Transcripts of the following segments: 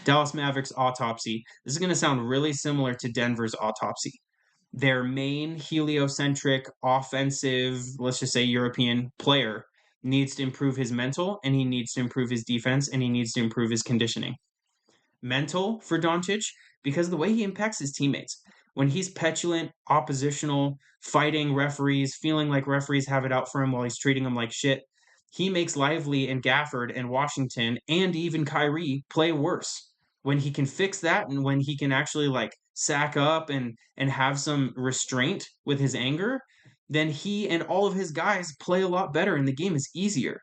Dallas Mavericks autopsy. This is going to sound really similar to Denver's autopsy. Their main heliocentric offensive, let's just say European player needs to improve his mental, and he needs to improve his defense, and he needs to improve his conditioning. Mental for Doncic, because of the way he impacts his teammates. When he's petulant, oppositional, fighting referees, feeling like referees have it out for him while he's treating them like shit, he makes Lively and Gafford and Washington and even Kyrie play worse. When he can fix that, and when he can actually like sack up and have some restraint with his anger, then he and all of his guys play a lot better and the game is easier.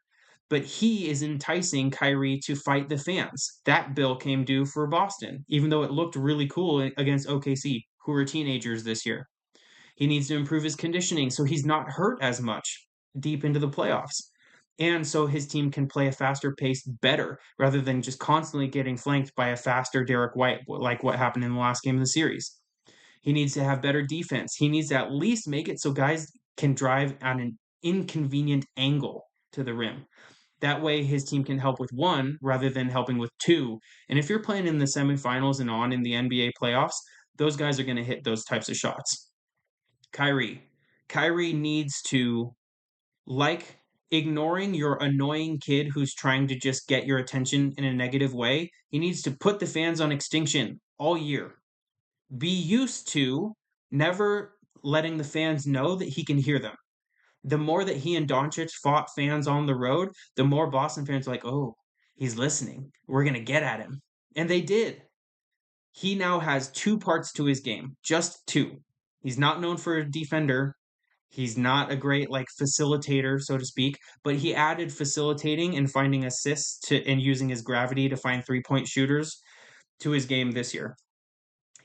But he is enticing Kyrie to fight the fans. That bill came due for Boston, even though it looked really cool against OKC, who were teenagers this year. He needs to improve his conditioning so he's not hurt as much deep into the playoffs. And so his team can play a faster pace better rather than just constantly getting flanked by a faster Derek White, like what happened in the last game of the series. He needs to have better defense. He needs to at least make it so guys can drive at an inconvenient angle to the rim. That way, his team can help with one rather than helping with two. And if you're playing in the semifinals and on in the NBA playoffs, those guys are going to hit those types of shots. Kyrie. Kyrie needs to, like ignoring your annoying kid who's trying to just get your attention in a negative way, he needs to put the fans on extinction all year. Be used to never letting the fans know that he can hear them. The more that he and Doncic fought fans on the road, the more Boston fans were like, oh, he's listening. We're going to get at him. And they did. He now has two parts to his game, just two. He's not known for a defender. He's not a great like facilitator, so to speak, but he added facilitating and finding assists to and using his gravity to find three-point shooters to his game this year.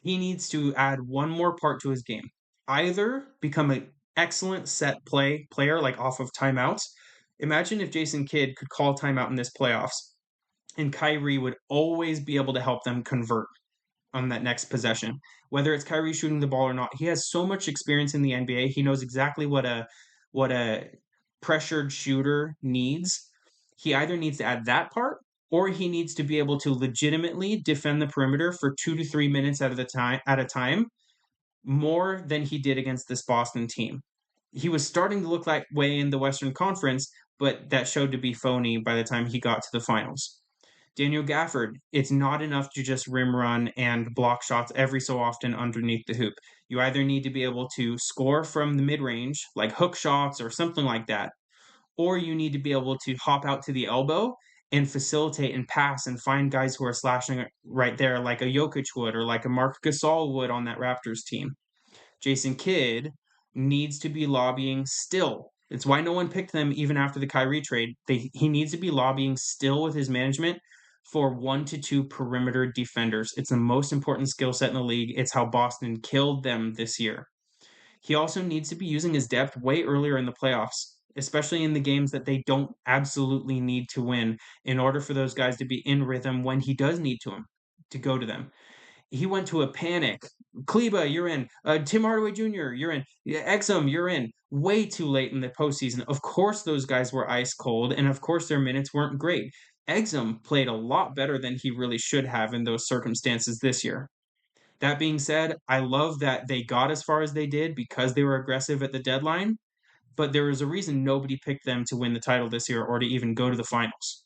He needs to add one more part to his game. Either become an excellent set player, like off of timeouts. Imagine if Jason Kidd could call timeout in this playoffs, and Kyrie would always be able to help them convert on that next possession. Whether it's Kyrie shooting the ball or not, he has so much experience in the NBA. He knows exactly what a pressured shooter needs. He either needs to add that part or he needs to be able to legitimately defend the perimeter for 2 to 3 minutes at a time more than he did against this Boston team. He was starting to look that way in the Western Conference, but that showed to be phony by the time he got to the finals. Daniel Gafford, it's not enough to just rim run and block shots every so often underneath the hoop. You either need to be able to score from the mid range, like hook shots or something like that, or you need to be able to hop out to the elbow and facilitate and pass and find guys who are slashing right there, like a Jokic would or like a Marc Gasol would on that Raptors team. Jason Kidd needs to be lobbying still. It's why no one picked them even after the Kyrie trade. He needs to be lobbying still with his management for 1 to 2 perimeter defenders. It's the most important skill set in the league. It's how Boston killed them this year. He also needs to be using his depth way earlier in the playoffs, especially in the games that they don't absolutely need to win in order for those guys to be in rhythm when he does need to go to them. He went to a panic. Kleba, you're in. Tim Hardaway Jr., you're in. Exum, you're in. Way too late in the postseason. Of course, those guys were ice cold, and of course, their minutes weren't great. Exum played a lot better than he really should have in those circumstances this year. That being said, I love that they got as far as they did because they were aggressive at the deadline, but there was a reason nobody picked them to win the title this year or to even go to the finals.